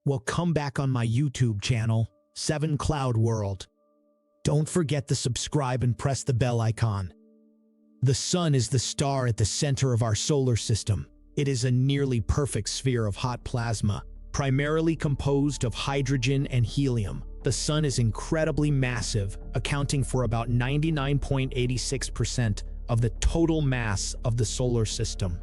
Well, come back on my YouTube channel, 7 Cloud World. Don't forget to subscribe and press the bell icon. The Sun is the star at the center of our solar system. It is a nearly perfect sphere of hot plasma, primarily composed of hydrogen and helium. The Sun is incredibly massive, accounting for about 99.86% of the total mass of the solar system.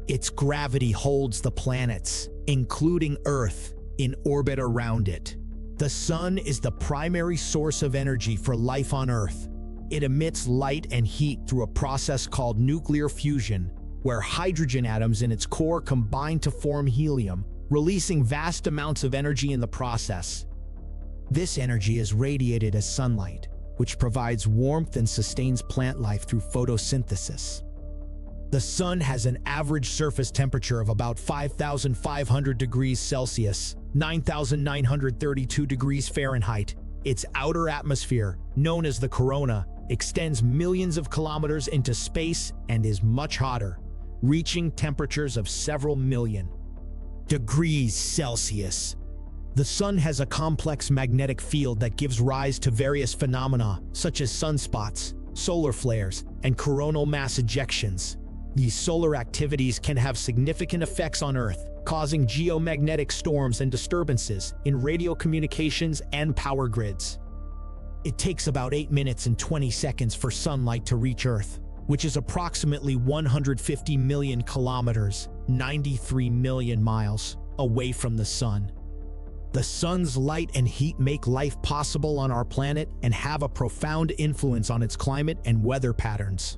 Its gravity holds the planets, including Earth, in orbit around it. The Sun is the primary source of energy for life on Earth. It emits light and heat through a process called nuclear fusion, where hydrogen atoms in its core combine to form helium, releasing vast amounts of energy in the process. This energy is radiated as sunlight, which provides warmth and sustains plant life through photosynthesis. The Sun has an average surface temperature of about 5,500 degrees Celsius, 9,932 degrees Fahrenheit. Its outer atmosphere, known as the corona, extends millions of kilometers into space and is much hotter, reaching temperatures of several million degrees Celsius. The Sun has a complex magnetic field that gives rise to various phenomena such as sunspots, solar flares, and coronal mass ejections. These solar activities can have significant effects on Earth, causing geomagnetic storms and disturbances in radio communications and power grids. It takes about 8 minutes and 20 seconds for sunlight to reach Earth, which is approximately 150 million kilometers, 93 million miles, away from the Sun. The Sun's light and heat make life possible on our planet and have a profound influence on its climate and weather patterns.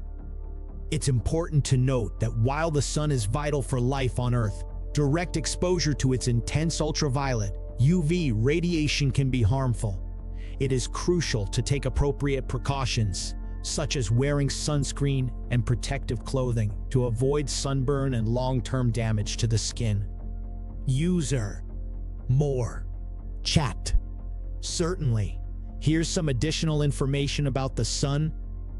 It's important to note that while the Sun is vital for life on Earth, direct exposure to its intense ultraviolet, UV radiation can be harmful. It is crucial to take appropriate precautions, such as wearing sunscreen and protective clothing, to avoid sunburn and long-term damage to the skin. User. More. Chat. Certainly. Here's some additional information about the Sun.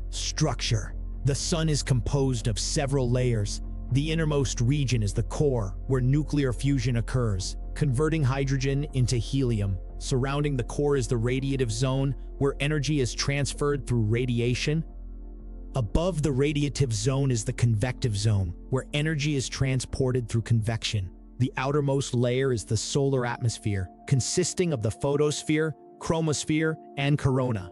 Structure. The Sun is composed of several layers. The innermost region is the core, where nuclear fusion occurs, converting hydrogen into helium. Surrounding the core is the radiative zone, where energy is transferred through radiation. Above the radiative zone is the convective zone, where energy is transported through convection. The outermost layer is the solar atmosphere, consisting of the photosphere, chromosphere, and corona.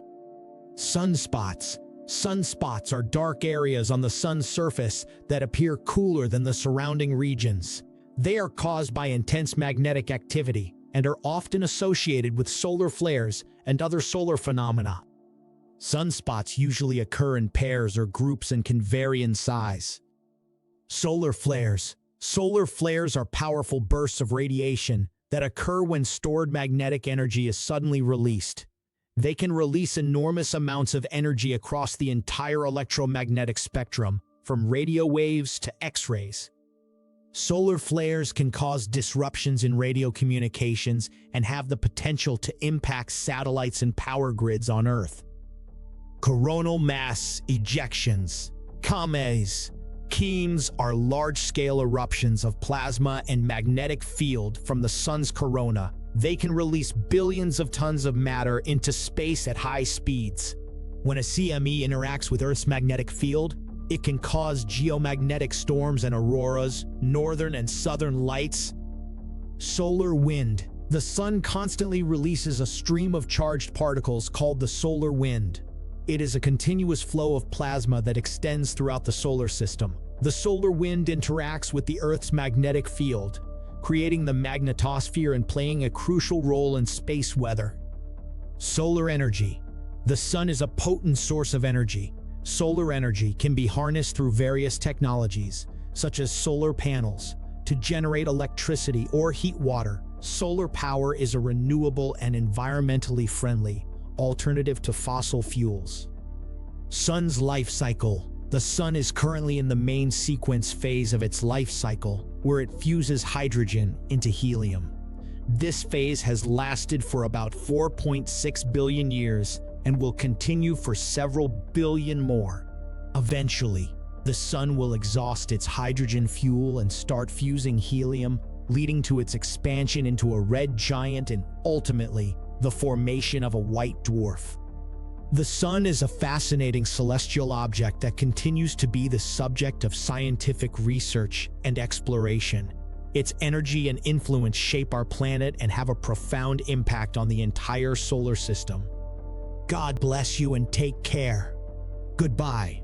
Sunspots. Sunspots are dark areas on the Sun's surface that appear cooler than the surrounding regions. They are caused by intense magnetic activity and are often associated with solar flares and other solar phenomena. Sunspots usually occur in pairs or groups and can vary in size. Solar flares. Solar flares are powerful bursts of radiation that occur when stored magnetic energy is suddenly released. They can release enormous amounts of energy across the entire electromagnetic spectrum, from radio waves to X-rays. Solar flares can cause disruptions in radio communications and have the potential to impact satellites and power grids on Earth. Coronal mass ejections. CMEs are large-scale eruptions of plasma and magnetic field from the Sun's corona. They can release billions of tons of matter into space at high speeds. When a CME interacts with Earth's magnetic field, it can cause geomagnetic storms and auroras, northern and southern lights. Solar wind. The Sun constantly releases a stream of charged particles called the solar wind. It is a continuous flow of plasma that extends throughout the solar system. The solar wind interacts with the Earth's magnetic field, creating the magnetosphere and playing a crucial role in space weather. Solar energy. The Sun is a potent source of energy. Solar energy can be harnessed through various technologies, such as solar panels, to generate electricity or heat water. Solar power is a renewable and environmentally friendly alternative to fossil fuels. Sun's life cycle. The Sun is currently in the main sequence phase of its life cycle, where it fuses hydrogen into helium. This phase has lasted for about 4.6 billion years and will continue for several billion more. Eventually, the Sun will exhaust its hydrogen fuel and start fusing helium, leading to its expansion into a red giant and ultimately the formation of a white dwarf. The Sun is a fascinating celestial object that continues to be the subject of scientific research and exploration. Its energy and influence shape our planet and have a profound impact on the entire solar system. God bless you and take care. Goodbye.